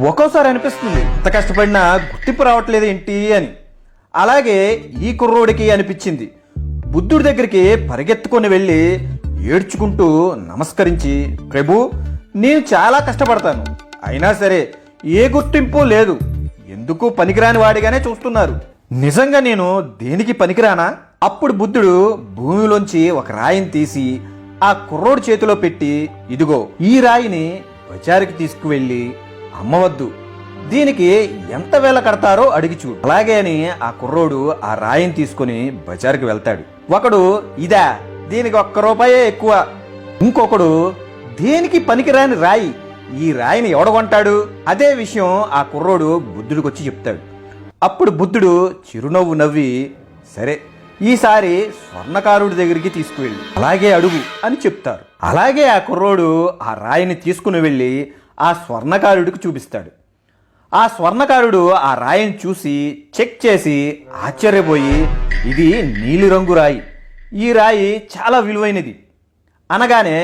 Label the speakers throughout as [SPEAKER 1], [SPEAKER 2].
[SPEAKER 1] ఒక్కోసారి అనిపిస్తుంది ఇంత కష్టపడినా గుర్తింపు రావట్లేదు ఏంటి అని. అలాగే ఈ కుర్రోడికి అనిపించింది. బుద్ధుడి దగ్గరికి పరిగెత్తుకొని వెళ్ళి ఏడ్చుకుంటూ నమస్కరించి, ప్రభు, నేను చాలా కష్టపడతాను, అయినా సరే ఏ గుర్తింపు లేదు, ఎందుకు పనికిరాని వాడిగానే చూస్తున్నారు, నిజంగా నేను దేనికి పనికిరానా? అప్పుడు బుద్ధుడు భూమిలోంచి ఒక రాయిని తీసి ఆ కుర్రోడి చేతిలో పెట్టి, ఇదిగో ఈ రాయిని బజారుకి తీసుకువెళ్ళి అమ్మవద్దు, దీనికి ఎంత వేల కడతారో అడిగి చూడు. అలాగే అని ఆ కుర్రోడు ఆ రాయిని తీసుకుని బజారుకి వెళ్తాడు. ఒకడు, ఇదా, దీనికి ₹1 ఎక్కువ. ఇంకొకడు, దేనికి పనికిరాని రాయి, ఈ రాయిని ఎవడు కొంటాడు? అదే విషయం ఆ కుర్రోడు బుద్ధుడికి వచ్చి చెప్తాడు. అప్పుడు బుద్ధుడు చిరునవ్వు నవ్వి, సరే ఈసారి స్వర్ణకారుడి దగ్గరికి తీసుకువెళ్ళి అలాగే అడుగు అని చెప్తారు. అలాగే ఆ కుర్రోడు ఆ రాయిని తీసుకుని వెళ్ళి ఆ స్వర్ణకారుడికి చూపిస్తాడు. ఆ స్వర్ణకారుడు ఆ రాయిని చూసి చెక్ చేసి ఆశ్చర్యపోయి, ఇది నీలిరంగు రాయి, ఈ రాయి చాలా విలువైనది అనగానే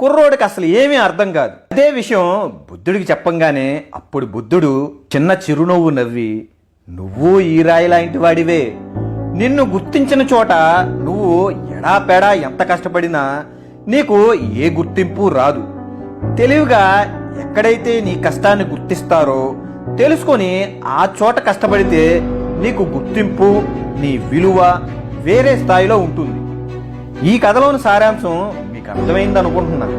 [SPEAKER 1] కుర్రోడికి అసలు ఏమీ అర్థం కాదు. అదే విషయం బుద్ధుడికి చెప్పంగానే అప్పుడు బుద్ధుడు చిన్న చిరునవ్వు నవ్వి, నువ్వు ఈ రాయి లాంటి వాడివే, నిన్ను గుర్తించిన చోట నువ్వు ఎడాపెడా ఎంత కష్టపడినా నీకు ఏ గుర్తింపు రాదు. తెలివిగా ఎక్కడైతే నీ కష్టాన్ని గుర్తిస్తారో తెలుసుకొని ఆ చోట కష్టపడితే నీకు గుర్తింపు, నీ విలువ వేరే స్థాయిలో ఉంటుంది. ఈ కథలోని సారాంశం మీకు అర్థమైంది అనుకుంటున్నాను.